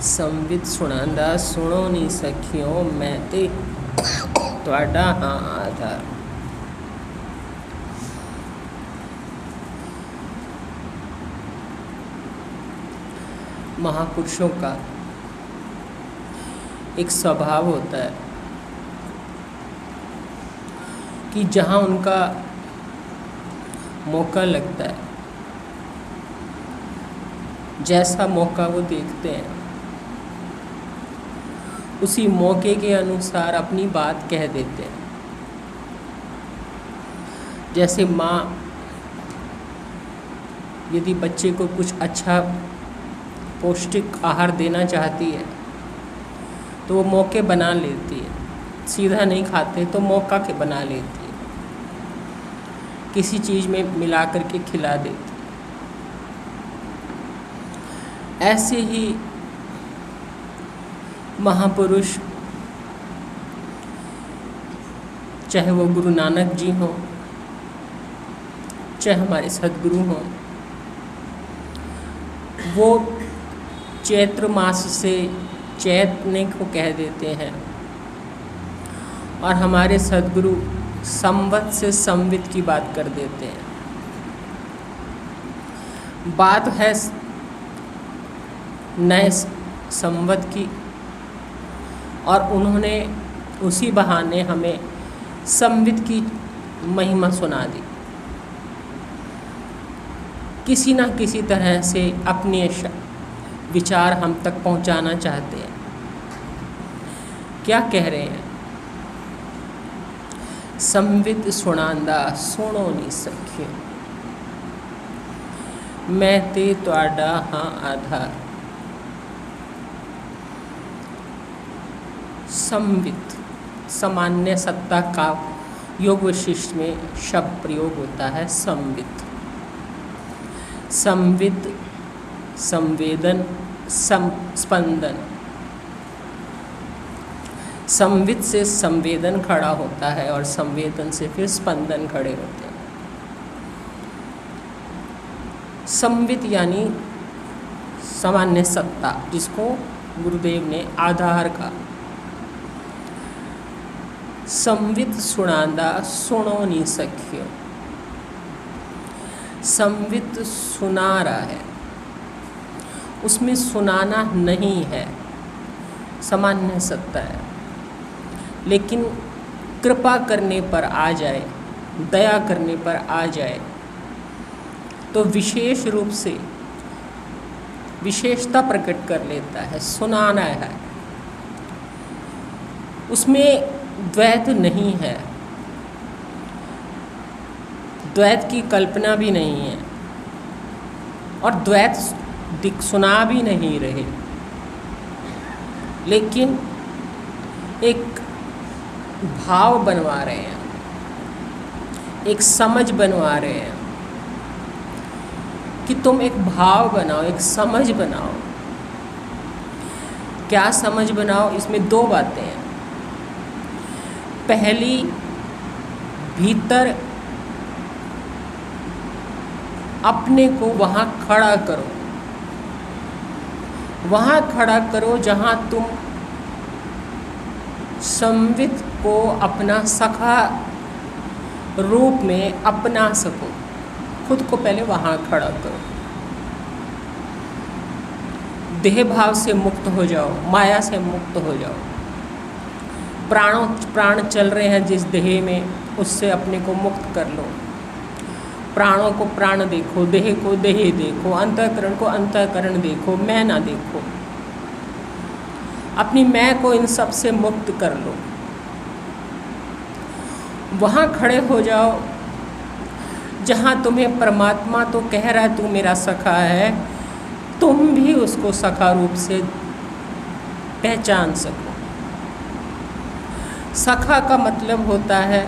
संवित सुणांदा सुनो नी सखियों मैं ते ਤੁਹਾਡਾ ਹਾਂ आधार। महापुरुषों का एक स्वभाव होता है कि जहाँ उनका मौका लगता है, जैसा मौका वो देखते हैं, उसी मौके के अनुसार अपनी बात कह देते हैं। जैसे माँ यदि बच्चे को कुछ अच्छा पौष्टिक आहार देना चाहती है तो वो मौके बना लेती है, सीधा नहीं खाते तो मौका के बना लेती है, किसी चीज़ में मिला करके खिला देती है। ऐसे ही महापुरुष, चाहे वो गुरु नानक जी हों, चाहे हमारे सद्गुरु हों, वो चैत्र मास से चैतन्य को कह देते हैं और हमारे सद्गुरु संवत से संवित की बात कर देते हैं। बात है नए संवत की और उन्होंने उसी बहाने हमें संवित की महिमा सुना दी। किसी ना किसी तरह से अपने विचार हम तक पहुंचाना चाहते हैं। क्या कह रहे हैं? संवित सुणांदा सुनो नी सखियो मैं ते तुहाडा हां आधार। संवित सामान्य सत्ता का योग वशिष्ठ में शब्द प्रयोग होता है संवित। संवित संवेदन स्पंदन। संवित से संवेदन खड़ा होता है और संवेदन से फिर स्पंदन खड़े होते हैं। संवित यानी सामान्य सत्ता, जिसको गुरुदेव ने आधार का। संवित सुणांदा सुनो नी सखियो, संवित सुना रहा है, उसमें सुनाना नहीं है, सामान्य सत्ता है, लेकिन कृपा करने पर आ जाए, दया करने पर आ जाए तो विशेष रूप से विशेषता प्रकट कर लेता है। सुनाना है, उसमें द्वैत नहीं है, द्वैत की कल्पना भी नहीं है और द्वैत सुना भी नहीं रहे, लेकिन एक भाव बनवा रहे हैं, एक समझ बनवा रहे हैं कि तुम एक भाव बनाओ, एक समझ बनाओ। क्या समझ बनाओ? इसमें दो बातें हैं। पहली, भीतर अपने को वहाँ खड़ा करो, वहाँ खड़ा करो जहाँ तुम संवित को अपना सखा रूप में अपना सको। खुद को पहले वहाँ खड़ा करो। देह भाव से मुक्त हो जाओ, माया से मुक्त हो जाओ। प्राण चल रहे हैं जिस देह में, उससे अपने को मुक्त कर लो। प्राणों को प्राण देखो, देह को देह देखो, अंतःकरण को अंतःकरण देखो, मैं ना देखो। अपनी मैं को इन सब से मुक्त कर लो। वहाँ खड़े हो जाओ जहाँ तुम्हें परमात्मा तो कह रहा है तू मेरा सखा है, तुम भी उसको सखा रूप से पहचान सको। सखा का मतलब होता है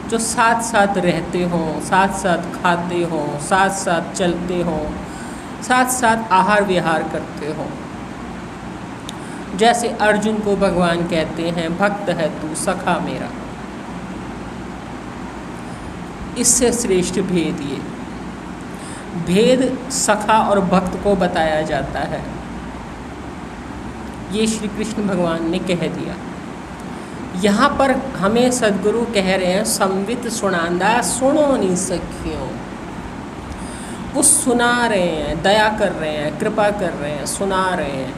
जो साथ साथ रहते हों, साथ साथ खाते हों, साथ साथ चलते हों, साथ साथ आहार विहार करते हों। जैसे अर्जुन को भगवान कहते हैं, भक्त है तू सखा मेरा। इससे श्रेष्ठ भेद ये भेद सखा और भक्त को बताया जाता है। ये श्री कृष्ण भगवान ने कह दिया। यहाँ पर हमें सद्गुरु कह रहे हैं संवित सुनांदा सुनो नी सखियों। वो सुना रहे हैं, दया कर रहे हैं, कृपा कर रहे हैं, सुना रहे हैं।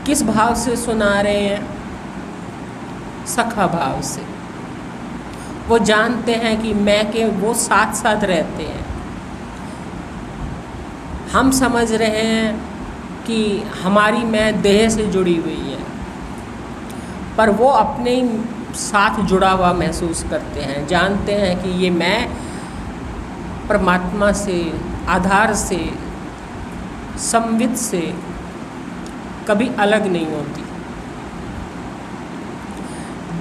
किस भाव से सुना रहे हैं? सखा भाव से। वो जानते हैं कि मैं के वो साथ साथ रहते हैं। हम समझ रहे हैं कि हमारी मैं देह से जुड़ी हुई है, पर वो अपने साथ जुड़ा हुआ महसूस करते हैं। जानते हैं कि ये मैं परमात्मा से, आधार से, संवित से कभी अलग नहीं होती,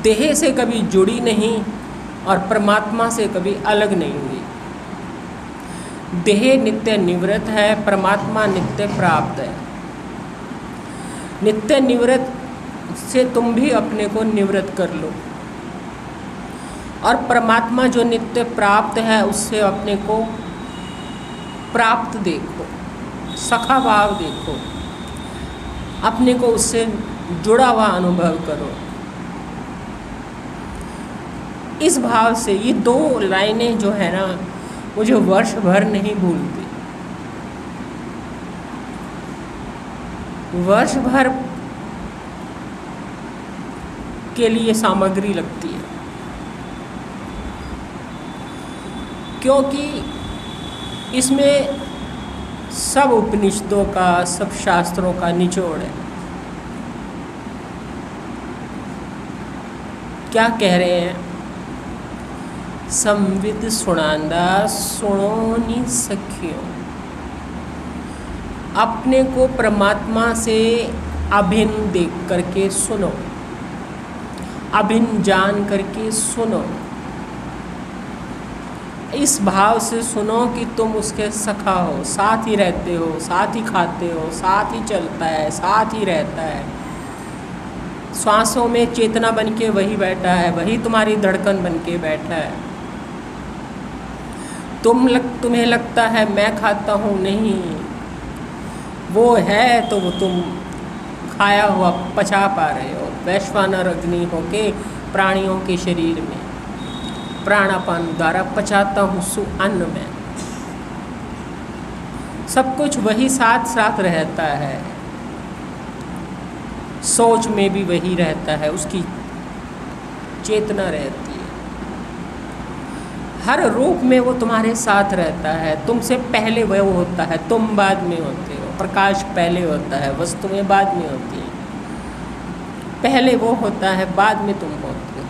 देह से कभी जुड़ी नहीं और परमात्मा से कभी अलग नहीं हुई। देह नित्य निवृत्त है, परमात्मा नित्य प्राप्त है। नित्य निवृत्त से तुम भी अपने को निवृत्त कर लो, और परमात्मा जो नित्य प्राप्त है उससे अपने को प्राप्त देखो, सखा भाव देखो, अपने को उससे जुड़ा हुआ अनुभव करो। इस भाव से ये दो लाइनें जो है ना, मुझे वर्ष भर नहीं भूलती। वर्ष भर के लिए सामग्री लगती है, क्योंकि इसमें सब उपनिषदों का, सब शास्त्रों का निचोड़ है। क्या कह रहे हैं? संवित सुनांदा सुनो नी सखियों। अपने को परमात्मा से अभिन्न देख करके सुनो, अभिन्न जान करके सुनो। इस भाव से सुनो कि तुम उसके सखा हो, साथ ही रहते हो, साथ ही खाते हो, साथ ही चलता है, साथ ही रहता है। श्वासों में चेतना बन के वही बैठा है, वही तुम्हारी धड़कन बन के बैठा है। तुम्हें लगता है मैं खाता हूँ, नहीं, वो है तो वो तुम खाया हुआ पचा पा रहे हो। वैश्वानर अग्नि होके प्राणियों के शरीर में प्राणापान द्वारा पचाता हूँ अन्न में। सब कुछ वही साथ साथ रहता है, सोच में भी वही रहता है, उसकी चेतना रहती है। हर रूप में वो तुम्हारे साथ रहता है। तुमसे पहले वो होता है, तुम बाद में होते हो। प्रकाश पहले होता है, वस्तुएं बाद में होती हैं। पहले वो होता है, बाद में तुम होते हो।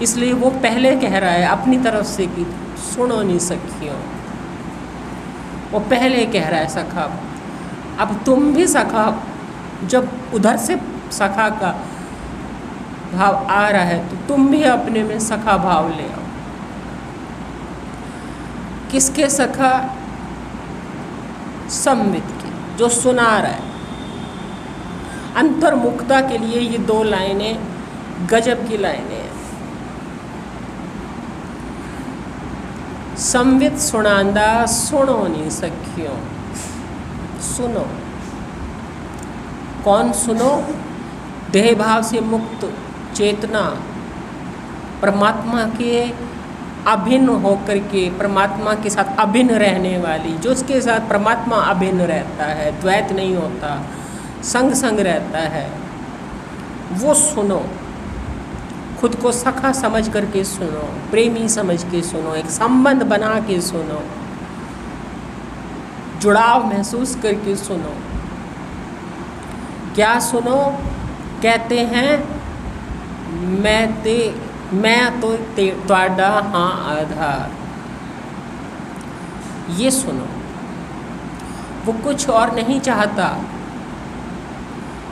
इसलिए वो पहले कह रहा है अपनी तरफ से कि सुनो नी सखियों। वो पहले कह रहा है सखा। अब तुम भी सखा, जब उधर से सखा का भाव आ रहा है तो तुम भी अपने में सखा भाव ले आओ। किसके सखा? संवित के, जो सुना रहा है। अंतर्मुखता के लिए ये दो लाइनें गजब की लाइनें हैं। संवित सुनांदा सुनो नी सखियों। सुनो, कौन सुनो? देह भाव से मुक्त चेतना, परमात्मा के अभिन्न होकर के, परमात्मा के साथ अभिन्न रहने वाली, जो उसके साथ परमात्मा अभिन्न रहता है, द्वैत नहीं होता, संग संग रहता है, वो सुनो। खुद को सखा समझ करके सुनो, प्रेमी समझ के सुनो, एक संबंध बना के सुनो, जुड़ाव महसूस करके सुनो। क्या सुनो? कहते हैं मैं तो ਤੁਹਾਡਾ हाँ आधार। ये सुनो। वो कुछ और नहीं चाहता,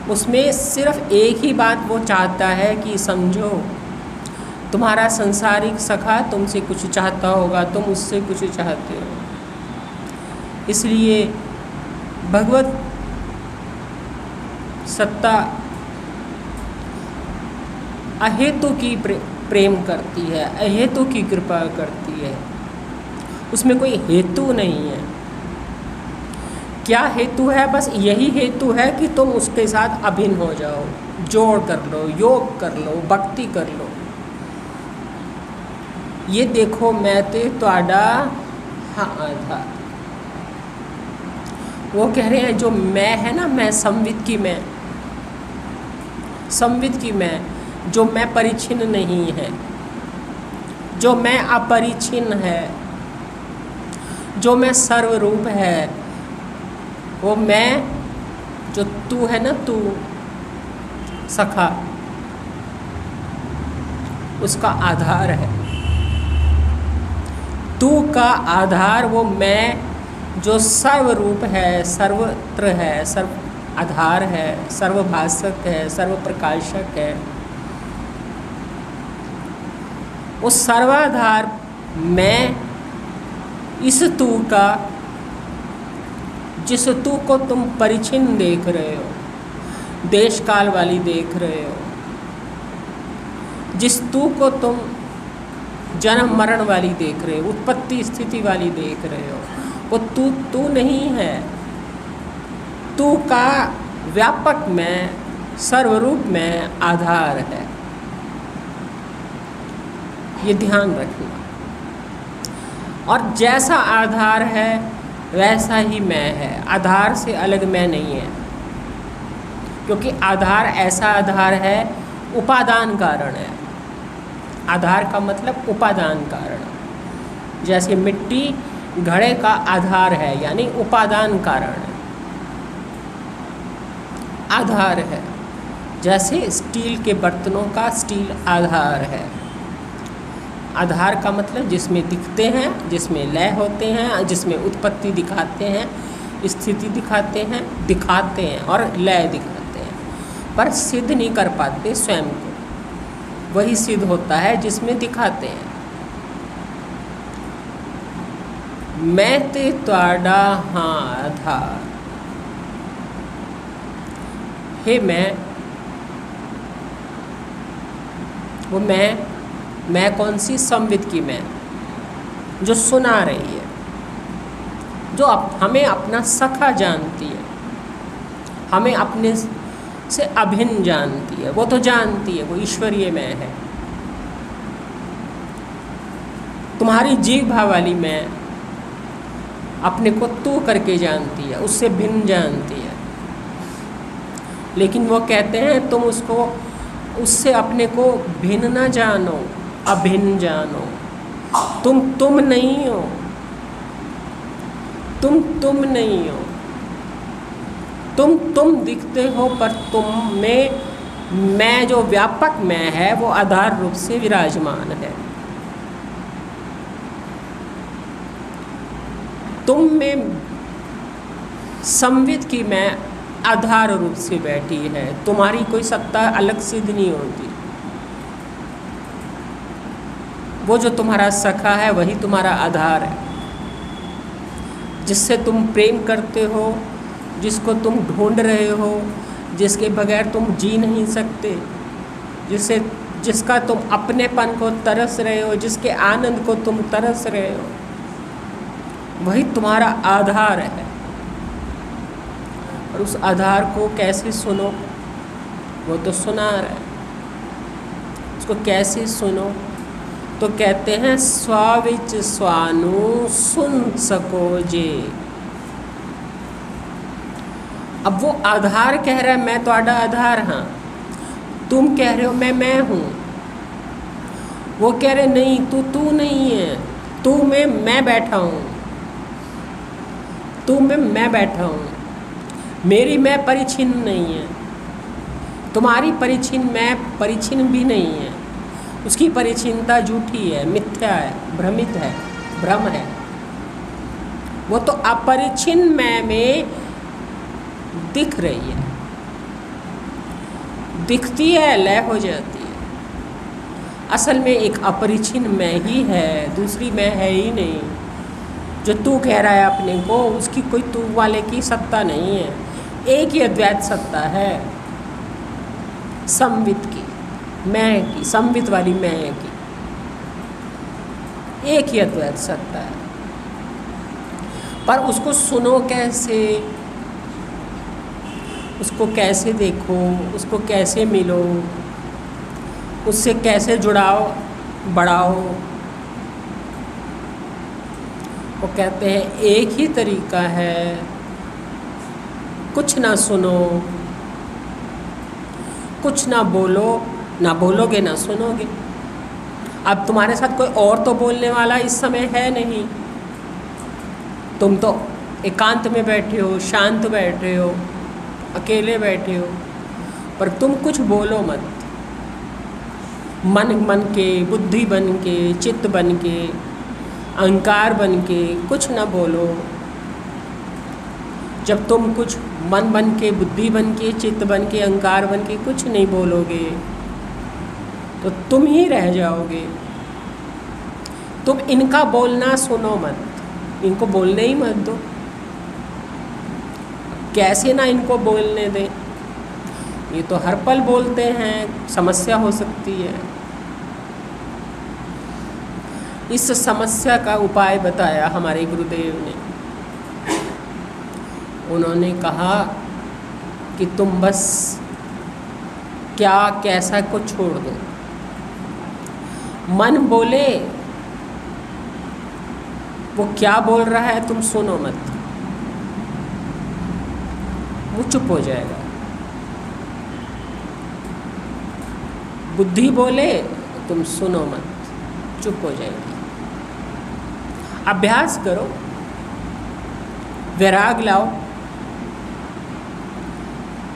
उसमें सिर्फ एक ही बात वो चाहता है कि समझो, तुम्हारा संसारिक सखा तुमसे कुछ चाहता होगा, तुम उससे कुछ चाहते हो। इसलिए भगवत सत्ता अहेतु की प्रेम करती है, अहेतु की कृपा करती है, उसमें कोई हेतु नहीं है। क्या हेतु है? बस यही हेतु है कि तुम उसके साथ अभिन्न हो जाओ, जोड़ कर लो, योग कर लो, भक्ति कर लो। ये देखो मैं ते तुहाडा हाँ आधार। वो कह रहे हैं जो मैं है ना, मैं संवित की मैं, संवित की मैं, जो मैं परिचिन्न नहीं है, जो मैं अपरिचिन्न है, जो मैं सर्वरूप है, वो मैं जो तू है ना, तू सखा, उसका आधार है। तू का आधार वो मैं जो सर्वरूप है, सर्वत्र है, सर्व आधार है, सर्वभाषक है, सर्वप्रकाशक है। वो सर्वाधार मैं इस तू का, जिस तू को तुम परिचिन्न देख रहे हो, देश काल वाली देख रहे हो, जिस तू को तुम जन्म मरण वाली देख रहे हो, उत्पत्ति स्थिति वाली देख रहे हो, वो तू नहीं है। तू का व्यापक में, सर्वरूप में आधार है। ये ध्यान रखना। और जैसा आधार है वैसा ही मैं है, आधार से अलग मैं नहीं है। क्योंकि आधार ऐसा आधार है, उपादान कारण है। आधार का मतलब उपादान कारण। जैसे मिट्टी घड़े का आधार है, यानी उपादान कारण है, आधार है। जैसे स्टील के बर्तनों का स्टील आधार है। आधार का मतलब जिसमें दिखते हैं, जिसमें लय होते हैं, जिसमें उत्पत्ति दिखाते हैं, स्थिति दिखाते हैं और लय दिखाते हैं, पर सिद्ध नहीं कर पाते स्वयं को। वही सिद्ध होता है जिसमें दिखाते हैं। मैं ते तुहाडा हाँ आधार। हे मैं, वो मैं कौन सी? संवित की मैं, जो सुना रही है, जो हमें अपना सखा जानती है, हमें अपने से अभिन्न जानती है। वो तो जानती है, वो ईश्वरीय मैं है। तुम्हारी जीव भाव वाली मैं अपने को तू करके जानती है, उससे भिन्न जानती है। लेकिन वो कहते हैं तुम उसको, उससे अपने को भिन्न ना जानो, अभिन्न जानो। तुम नहीं हो, तुम नहीं हो। तुम दिखते हो, पर तुम में मैं जो व्यापक मैं है वो आधार रूप से विराजमान है। तुम में संवित की मैं आधार रूप से बैठी है। तुम्हारी कोई सत्ता अलग सिद्ध नहीं होती। वो जो तुम्हारा सखा है वही तुम्हारा आधार है, जिससे तुम प्रेम करते हो, जिसको तुम ढूंढ रहे हो, जिसके बगैर तुम जी नहीं सकते, जिसका तुम अपनेपन को तरस रहे हो, जिसके आनंद को तुम तरस रहे हो, वही तुम्हारा आधार है। और उस आधार को कैसे सुनो? वो तो सुना रहा है। उसको कैसे सुनो? तो कहते हैं स्वाविच स्वानु सुन सको जे। अब वो आधार कह रहा है मैं तुहाडा आधार हाँ। तुम कह रहे हो मैं हूँ। वो कह रहे नहीं, तू नहीं है, तू में मैं बैठा हूँ, तू में मैं बैठा हूँ। मेरी मैं परिचिन्न नहीं है, तुम्हारी परिचिन्न मैं परिचिन्न भी नहीं है। उसकी परिचिन्नता झूठी है, मिथ्या है, भ्रमित है, भ्रम है। वो तो अपरिचिन्न मैं में दिख रही है, दिखती है, लय हो जाती है। असल में एक अपरिचिन्न मैं ही है, दूसरी मैं है ही नहीं। जो तू कह रहा है अपने को, उसकी कोई तू वाले की सत्ता नहीं है। एक ही अद्वैत सत्ता है, संवित की, मैं की, संवित वाली मैं की। एक ही अद्वैत सत्ता है। पर उसको सुनो कैसे? उसको कैसे देखो, उसको कैसे मिलो, उससे कैसे जुड़ाव बढ़ाओ। वो कहते हैं एक ही तरीका है, कुछ ना सुनो, कुछ ना बोलो, ना बोलोगे ना सुनोगे। अब तुम्हारे साथ कोई और तो बोलने वाला इस समय है नहीं, तुम तो एकांत में बैठे हो, शांत बैठे हो, अकेले बैठे हो, पर तुम कुछ बोलो मत। मन बन के, बुद्धि बन के, चित्त बन के, अहंकार बन के कुछ ना बोलो। जब तुम कुछ मन बन के, बुद्धि बन के, चित्त बन के, अहंकार बन के कुछ नहीं बोलोगे तो तुम ही रह जाओगे। तुम इनका बोलना सुनो मत, इनको बोलने ही मत दो। कैसे ना इनको बोलने दें, ये तो हर पल बोलते हैं, समस्या हो सकती है। इस समस्या का उपाय बताया हमारे गुरुदेव ने। उन्होंने कहा कि तुम बस क्या कैसा को छोड़ दो। मन बोले, वो क्या बोल रहा है तुम सुनो मत, वो चुप हो जाएगा। बुद्धि बोले तुम सुनो मत, चुप हो जाएगी। अभ्यास करो, वैराग लाओ,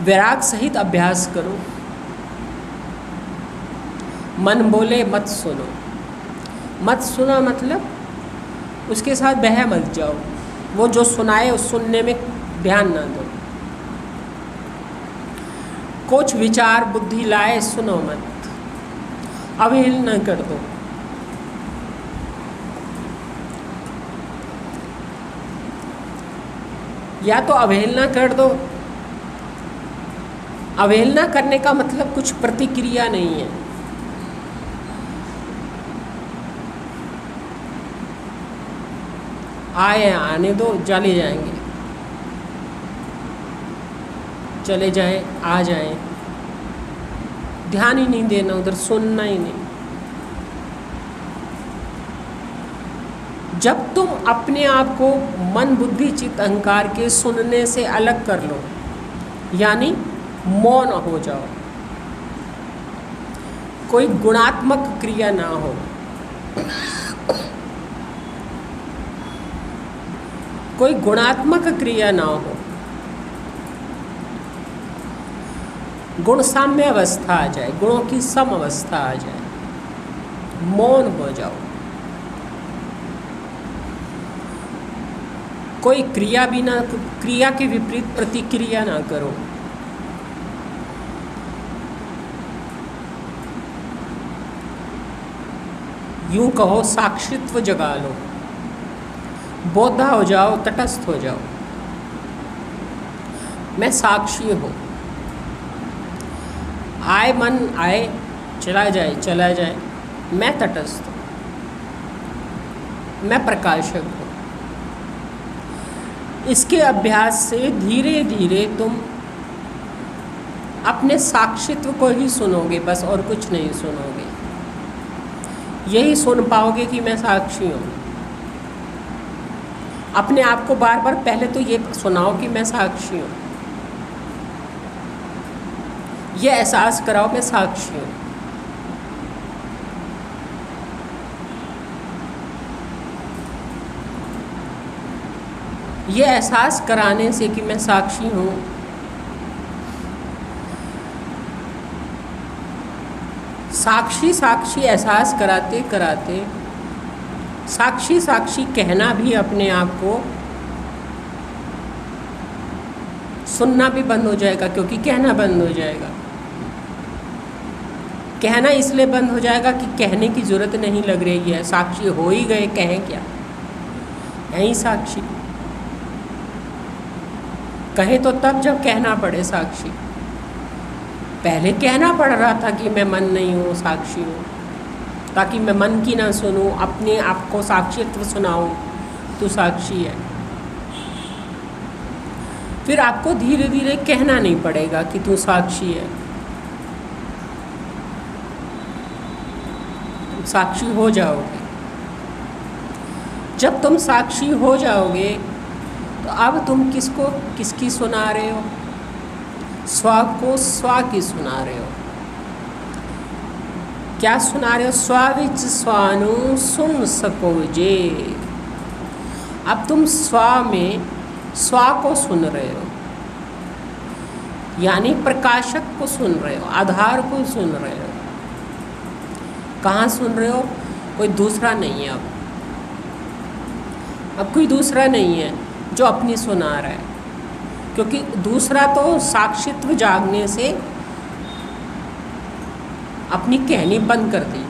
वैराग सहित अभ्यास करो। मन बोले मत सुनो, मत सुनो मतलब उसके साथ बह मत जाओ, वो जो सुनाए उस सुनने में ध्यान ना दो। कुछ विचार बुद्धि लाए सुनो मत, अवहेलना कर दो। या तो अवहेलना कर दो, अवहेलना करने का मतलब कुछ प्रतिक्रिया नहीं है। आए आने दो, चले जाएंगे, चले जाएं, आ जाएं, ध्यान ही नहीं देना उधर, सुनना ही नहीं। जब तुम अपने आप को मन बुद्धि चित्त अहंकार के सुनने से अलग कर लो, यानी मौन हो जाओ, कोई गुणात्मक क्रिया ना हो, कोई गुणात्मक क्रिया ना हो, गुण साम्य अवस्था आ जाए, गुणों की सम अवस्था आ जाए, मौन हो जाओ। कोई क्रिया भी ना, क्रिया के विपरीत प्रतिक्रिया ना करो। यूं कहो साक्षित्व जगा लो, बोधा हो जाओ, तटस्थ हो जाओ। मैं साक्षी हूँ, आए मन आए, चला जाए चला जाए, मैं तटस्थ हूँ, मैं प्रकाशक हूँ। इसके अभ्यास से धीरे धीरे तुम अपने साक्षित्व को ही सुनोगे, बस और कुछ नहीं सुनोगे। यही सुन पाओगे कि मैं साक्षी हूँ। अपने आप को बार बार पहले तो ये सुनाओ कि मैं साक्षी हूँ, ये एहसास कराओ मैं साक्षी हूँ। ये एहसास कराने से कि मैं साक्षी हूँ, साक्षी साक्षी एहसास कराते कराते साक्षी साक्षी कहना भी अपने आप को सुनना भी बंद हो जाएगा, क्योंकि कहना बंद हो जाएगा। कहना इसलिए बंद हो जाएगा कि कहने की ज़रूरत नहीं लग रही है, साक्षी हो ही गए, कहें क्या, यही साक्षी। कहे तो तब जब कहना पड़े साक्षी। पहले कहना पड़ रहा था कि मैं मन नहीं हूँ, साक्षी हूँ, ताकि मैं मन की ना सुनूं, अपने आप को साक्षित्व सुनाऊं, तू साक्षी है। फिर आपको धीरे धीरे कहना नहीं पड़ेगा कि तू साक्षी है, तुम साक्षी हो जाओगे। जब तुम साक्षी हो जाओगे तो अब तुम किसकी सुना रहे हो? स्व को स्व की सुना रहे हो। क्या सुना रहे हो? स्व विच स्वानु सुन सको जे। अब तुम स्व में स्व को सुन रहे हो, यानी प्रकाशक को सुन रहे हो, आधार को सुन रहे हो। कहाँ सुन रहे हो? कोई दूसरा नहीं है। अब कोई दूसरा नहीं है जो अपनी सुना रहा है, क्योंकि दूसरा तो साक्षित्व जागने से अपनी कहनी बंद कर दी।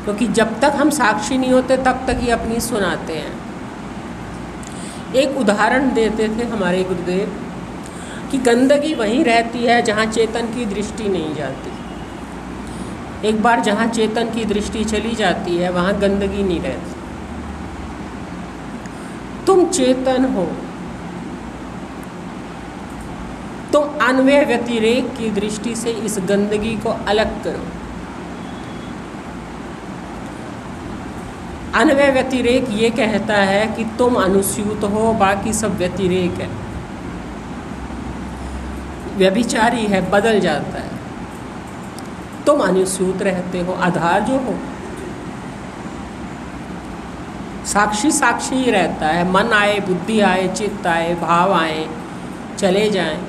क्योंकि जब तक हम साक्षी नहीं होते तब तक ये अपनी सुनाते हैं। एक उदाहरण देते थे हमारे गुरुदेव कि गंदगी वहीं रहती है जहाँ चेतन की दृष्टि नहीं जाती। एक बार जहाँ चेतन की दृष्टि चली जाती है वहाँ गंदगी नहीं रहती। तुम चेतन हो, तुम अन्वय व्यतिरेक की दृष्टि से इस गंदगी को अलग करो। अन्वय व्यतिरेक ये कहता है कि तुम अनुस्यूत हो, बाकी सब व्यतिरेक है, व्यभिचारी है, बदल जाता है। तुम अनुस्यूत रहते हो, आधार जो हो। साक्षी साक्षी ही रहता है। मन आए, बुद्धि आए, चित्त आए, भाव आए, चले जाएं,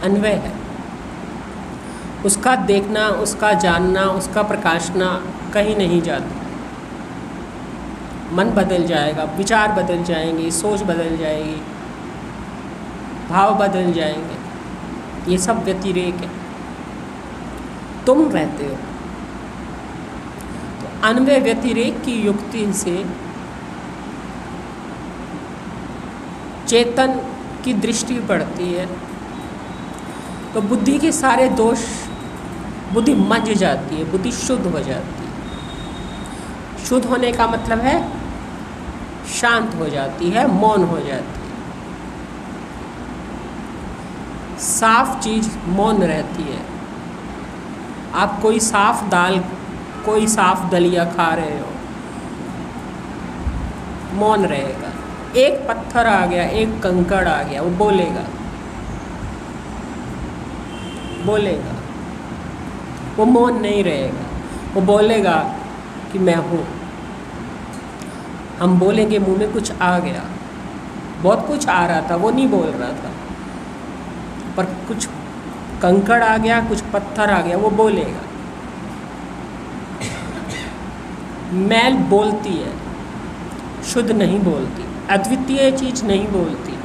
अन्वय है। उसका देखना, उसका जानना, उसका प्रकाशना कहीं नहीं जाता। मन बदल जाएगा, विचार बदल जाएंगे, सोच बदल जाएगी, भाव बदल जाएंगे। ये सब व्यतिरेक है। तुम रहते हो। तो अन्वय व्यतिरेक की युक्ति से चेतन की दृष्टि पड़ती है तो बुद्धि के सारे दोष, बुद्धि मंज जाती है, बुद्धि शुद्ध हो जाती है। शुद्ध होने का मतलब है शांत हो जाती है, मौन हो जाती है। साफ चीज मौन रहती है। आप कोई साफ दाल, कोई साफ दलिया खा रहे हो, मौन रहेगा। एक पत्थर आ गया, एक कंकड़ आ गया, वो बोलेगा, वो मौन नहीं रहेगा। वो बोलेगा कि मैं हूँ। हम बोलेंगे मुंह में कुछ आ गया, बहुत कुछ आ रहा था, वो नहीं बोल रहा था, पर कुछ कंकड़ आ गया, कुछ पत्थर आ गया, वो बोलेगा। मैल बोलती है, शुद्ध नहीं बोलती, अद्वितीय चीज नहीं बोलती।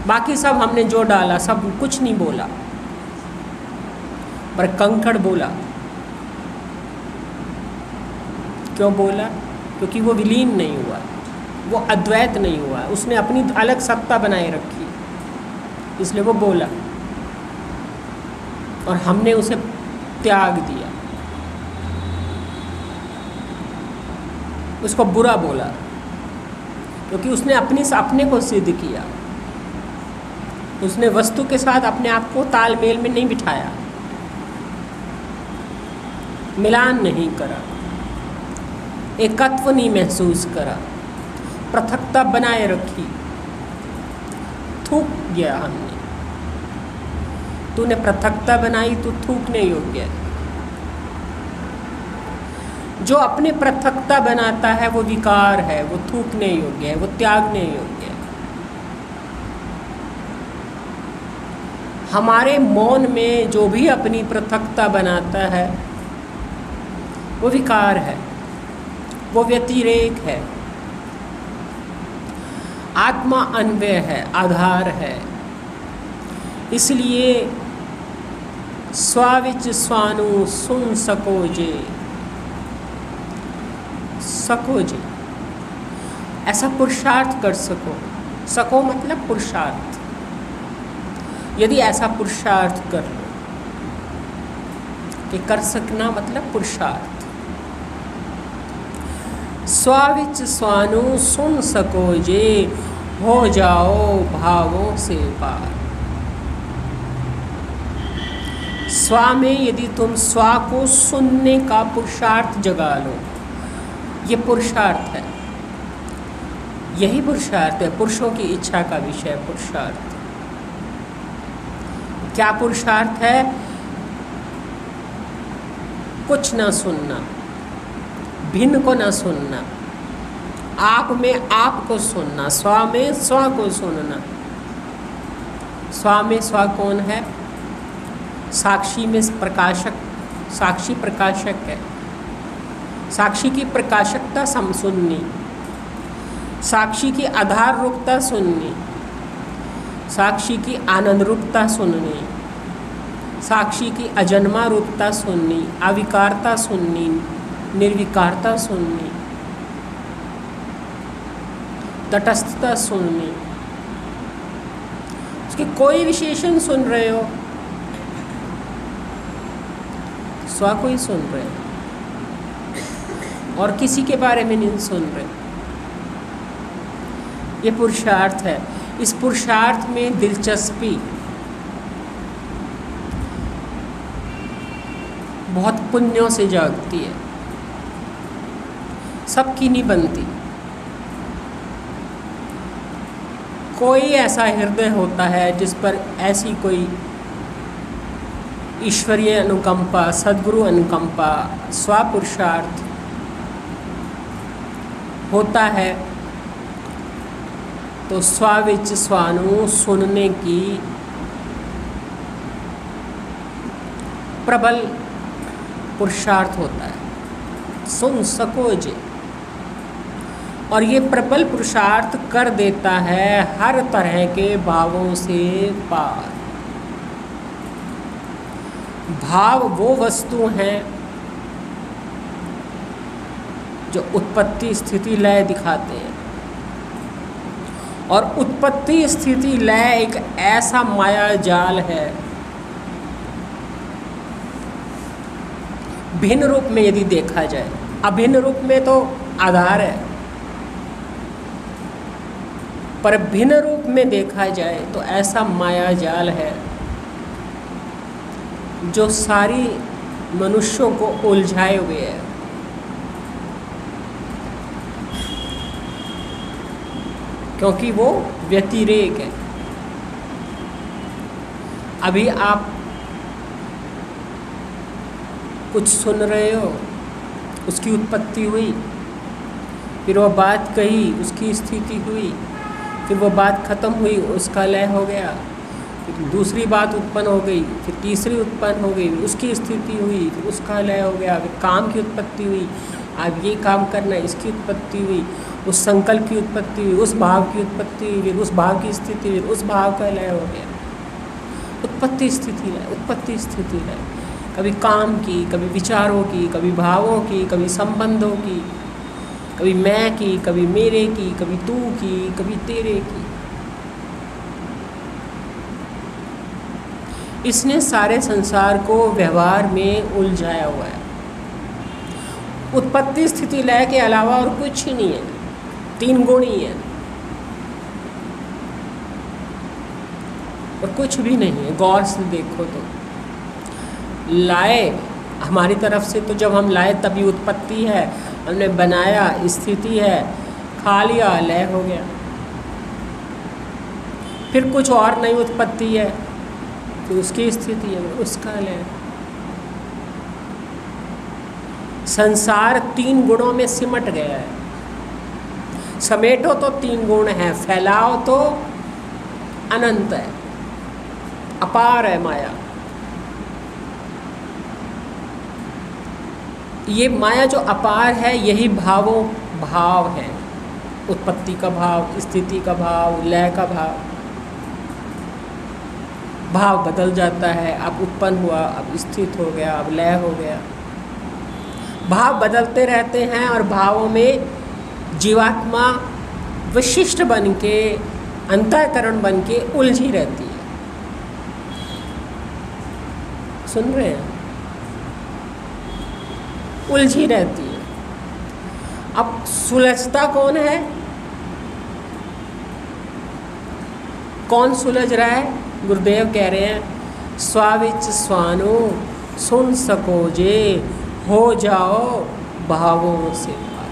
बाकी सब हमने जो डाला सब कुछ नहीं बोला, पर कंकड़ बोला। क्यों बोला? क्योंकि वो विलीन नहीं हुआ, वो अद्वैत नहीं हुआ, उसने अपनी अलग सत्ता बनाए रखी, इसलिए वो बोला और हमने उसे त्याग दिया, उसको बुरा बोला, क्योंकि उसने अपने को सिद्ध किया। उसने वस्तु के साथ अपने आप को तालमेल में नहीं बिठाया, मिलान नहीं करा, एकत्व नहीं महसूस करा, पृथकता बनाए रखी, थूक गया हमने। तूने पृथकता बनाई तो थूकने योग्य है। जो अपने पृथकता बनाता है वो विकार है, वो थूकने योग्य है, वो त्यागने योग्य है। हमारे मौन में जो भी अपनी पृथकता बनाता है वो विकार है, वो व्यतिरेक है। आत्मा अन्वय है, आधार है। इसलिए स्वाविच स्वानु सुन सको जे, ऐसा पुरुषार्थ कर सको मतलब पुरुषार्थ। यदि ऐसा पुरुषार्थ कर लो कि कर सकना मतलब पुरुषार्थ। स्वाविच स्वानु सुन सको जे, हो जाओ भावों से पार। स्व में यदि तुम स्व को सुनने का पुरुषार्थ जगा लो, ये पुरुषार्थ है, यही पुरुषार्थ है, पुरुषों की इच्छा का विषय पुरुषार्थ। क्या पुरुषार्थ है? कुछ ना सुनना, भिन्न को ना सुनना, आप में आप को सुनना, स्व में स्व को सुनना। स्व में स्व कौन है? साक्षी में प्रकाशक, साक्षी प्रकाशक है। साक्षी की प्रकाशकता सुननी, साक्षी की आधार रूपता सुननी, साक्षी की आनंद रूपता सुननी, साक्षी की अजन्मा रूपता सुननी, अविकारता सुननी, निर्विकारता सुननी, तटस्थता सुननी। उसके कोई विशेषण सुन रहे हो, स्व को ही सुन रहे हो और किसी के बारे में नहीं सुन रहे। ये पुरुषार्थ है। इस पुरुषार्थ में दिलचस्पी बहुत पुण्यों से जागती है, सबकी नहीं बनती। कोई ऐसा हृदय होता है जिस पर ऐसी कोई ईश्वरीय अनुकंपा, सद्गुरु अनुकंपा, स्वपुरुषार्थ होता है, तो स्व विच स्वानु सुनने की प्रबल पुरुषार्थ होता है, सुन सको जे। और ये प्रबल पुरुषार्थ कर देता है हर तरह के भावों से पार। भाव वो वस्तु हैं जो उत्पत्ति स्थिति लय दिखाते हैं, और उत्पत्ति स्थिति लय एक ऐसा माया जाल है, भिन्न रूप में यदि देखा जाए, अभिन्न रूप में तो आधार है, पर भिन्न रूप में देखा जाए तो ऐसा माया जाल है जो सारी मनुष्यों को उलझाए हुए है। क्योंकि वो व्यतिरेक है। अभी आप कुछ सुन रहे हो, उसकी उत्पत्ति हुई, फिर वो बात कही, उसकी स्थिति हुई, फिर वो बात खत्म हुई, उसका लय हो गया, फिर दूसरी बात उत्पन्न हो गई, फिर तीसरी उत्पन्न हो गई, उसकी स्थिति हुई, फिर उसका लय हो गया, फिर काम की उत्पत्ति हुई, अब ये काम करना, इसकी उत्पत्ति हुई, उस संकल्प की उत्पत्ति हुई, उस भाव की उत्पत्ति हुई, फिर उस भाव की स्थिति हुई, उस भाव का लय हो गया। उत्पत्ति स्थिति लय, उत्पत्ति स्थिति लय, कभी काम की, कभी विचारों की, कभी भावों की, कभी संबंधों की, कभी मैं की, कभी मेरे की, कभी तू की, कभी तेरे की। इसने सारे संसार को व्यवहार में उलझाया हुआ है। उत्पत्ति स्थिति लय के अलावा और कुछ ही नहीं है, तीन गुण ही है और कुछ भी नहीं है। गौर से देखो तो लाए हमारी तरफ से, तो जब हम लाए तभी उत्पत्ति है, हमने बनाया स्थिति है, खा लिया लय हो गया। फिर कुछ और नई उत्पत्ति है, तो उसकी स्थिति है, उसका लय। संसार तीन गुणों में सिमट गया है। समेटो तो तीन गुण हैं, फैलाओ तो अनंत है, अपार है माया। ये माया जो अपार है, यही भाव है। उत्पत्ति का भाव, स्थिति का भाव, लय का भाव। भाव बदल जाता है, अब उत्पन्न हुआ, अब स्थित हो गया, अब लय हो गया। भाव बदलते रहते हैं और भावों में जीवात्मा विशिष्ट बन के, अंतःकरण बन के उलझी रहती है। सुन रहे हैं? उलझी रहती है। अब सुलझता कौन है? कौन सुलझ रहा है? गुरुदेव कह रहे हैं स्वाविच स्वानु सुन सको जे, हो जाओ भावों से पार।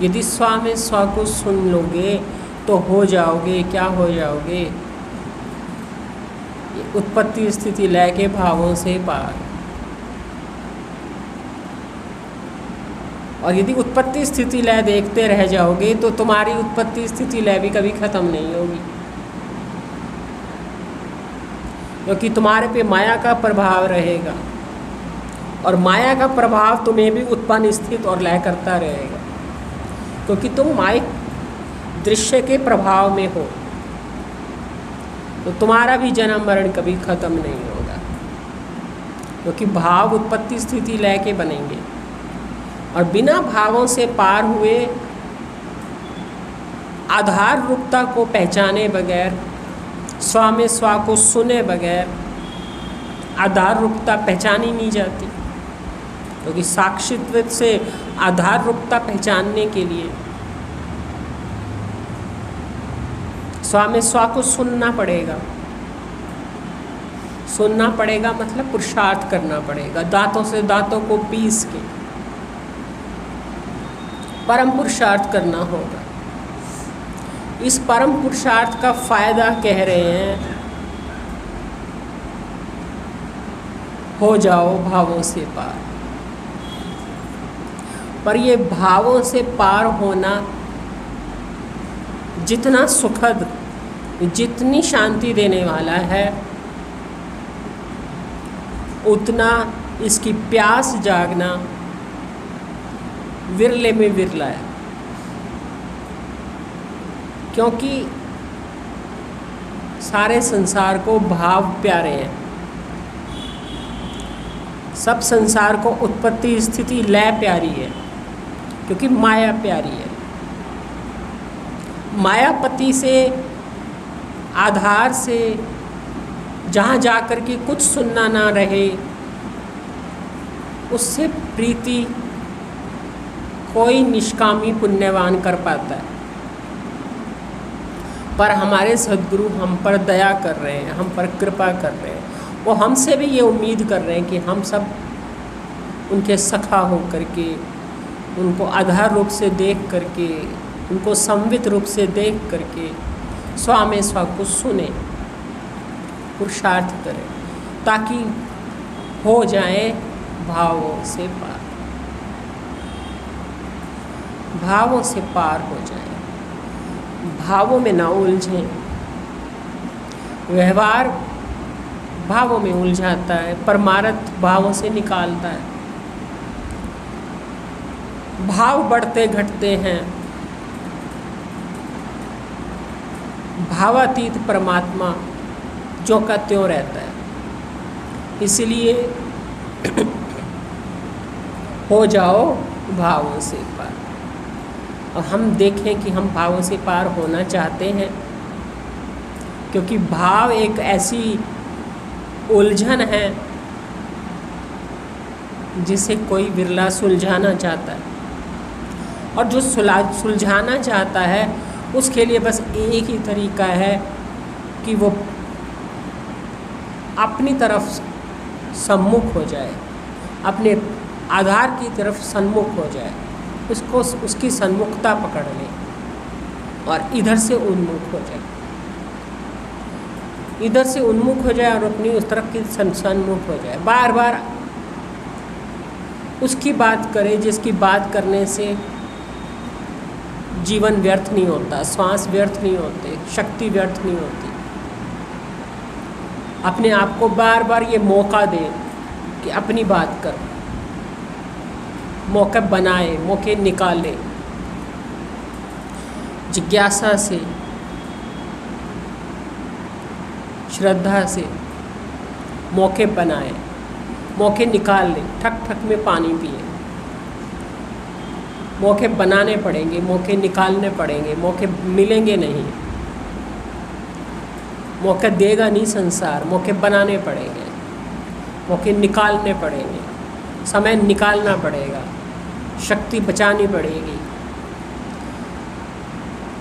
यदि स्वा में स्वा को सुन लोगे तो हो जाओगे, क्या हो जाओगे? उत्पत्ति स्थिति लय के भावों से पार। और यदि उत्पत्ति स्थिति लय देखते रह जाओगे तो तुम्हारी उत्पत्ति स्थिति लय भी कभी खत्म नहीं होगी, क्योंकि तुम्हारे पे माया का प्रभाव रहेगा और माया का प्रभाव तुम्हें भी उत्पन्न स्थित और लय करता रहेगा, क्योंकि तुम माइक दृश्य के प्रभाव में हो। तो तुम्हारा भी जन्म मरण कभी खत्म नहीं होगा, क्योंकि भाव उत्पत्ति स्थिति लय के बनेंगे। और बिना भावों से पार हुए, आधार रूपता को पहचाने बगैर, स्वा में स्वा को सुने बगैर आधार रूपता पहचानी नहीं जाती, क्योंकि साक्षित्व से आधार रूपता पहचानने के लिए स्वा में स्वा को सुनना पड़ेगा। सुनना पड़ेगा मतलब पुरुषार्थ करना पड़ेगा, दांतों से दांतों को पीस के परम पुरुषार्थ करना होगा। इस परम पुरुषार्थ का फायदा कह रहे हैं हो जाओ भावों से पार। पर ये भावों से पार होना जितना सुखद, जितनी शांति देने वाला है, उतना इसकी प्यास जागना विरले में विरला है। क्योंकि सारे संसार को भाव प्यारे हैं, सब संसार को उत्पत्ति स्थिति लय प्यारी है, क्योंकि माया प्यारी है। मायापति से, आधार से जहाँ जा कर के कुछ सुनना ना रहे, उससे प्रीति कोई निष्कामी पुण्यवान कर पाता है। पर हमारे सद्गुरु हम पर दया कर रहे हैं, हम पर कृपा कर रहे हैं। वो हमसे भी ये उम्मीद कर रहे हैं कि हम सब उनके सखा हो करके, उनको आधार रूप से देख करके, उनको संवित रूप से देख करके स्वा में स्वा को सुने, पुरुषार्थ करें, ताकि हो जाए भावों से पार, भावों से पार हो जाए, भावों में ना उलझें। व्यवहार भावों में उलझाता है, परमार्थ भावों से निकालता है। भाव बढ़ते घटते हैं, भावातीत परमात्मा जो का त्यों रहता है। इसलिए हो जाओ भावों से पार। और हम देखें कि हम भावों से पार होना चाहते हैं, क्योंकि भाव एक ऐसी उलझन है जिसे कोई विरला सुलझाना चाहता है। और जो सुलझाना चाहता है उसके लिए बस एक ही तरीका है कि वो अपनी तरफ सम्मुख हो जाए, अपने आधार की तरफ सन्मुख हो जाए, उसको उसकी सन्मुखता पकड़ ले और इधर से उन्मुख हो जाए, इधर से उन्मुख हो जाए और अपनी उस तरफ की सन्मुख हो जाए। बार बार उसकी बात करे जिसकी बात करने से जीवन व्यर्थ नहीं होता, श्वास व्यर्थ नहीं होते, शक्ति व्यर्थ नहीं होती। अपने आप को बार बार ये मौका दे कि अपनी बात कर, मौके बनाए, मौके निकाले, जिज्ञासा से, श्रद्धा से मौके बनाए, मौके निकाल ले। ठक ठक में पानी पिए, मौके बनाने पड़ेंगे, मौके निकालने पड़ेंगे, मौके मिलेंगे नहीं, मौके देगा नहीं संसार, मौके बनाने पड़ेंगे, मौके निकालने पड़ेंगे, समय निकालना पड़ेगा, शक्ति बचानी पड़ेगी।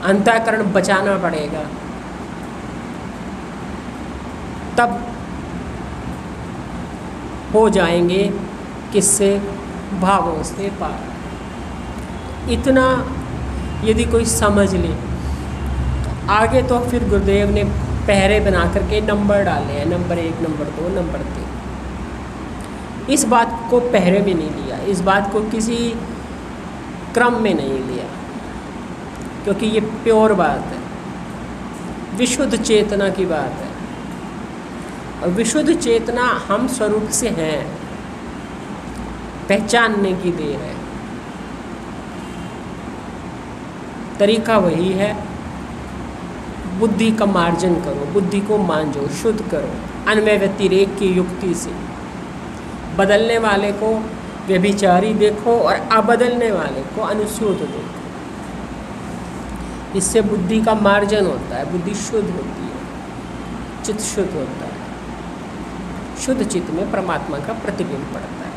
अंतःकरण बचाना पड़ेगा, तब हो जाएंगे किससे, भावों से पार। इतना यदि कोई समझ ले, आगे तो फिर गुरुदेव ने पहरे बना करके नंबर डाले हैं, नंबर 1, नंबर 2, नंबर 3। इस बात को पहरे में नहीं लिया, इस बात को किसी क्रम में नहीं लिया, क्योंकि ये प्योर बात है, विशुद्ध चेतना की बात है। और विशुद्ध चेतना हम स्वरूप से हैं, पहचानने की देर है। तरीका वही है, बुद्धि का मार्जन करो, बुद्धि को मांझो, शुद्ध करो, अन्वय व्यतिरेक की युक्ति से। बदलने वाले को व्यभिचारी देखो और अबदलने वाले को अनुसूत देखो। इससे बुद्धि का मार्जन होता है, बुद्धि शुद्ध होती है, चित्त शुद्ध होता है। शुद्ध चित्त में परमात्मा का प्रतिबिंब पड़ता है।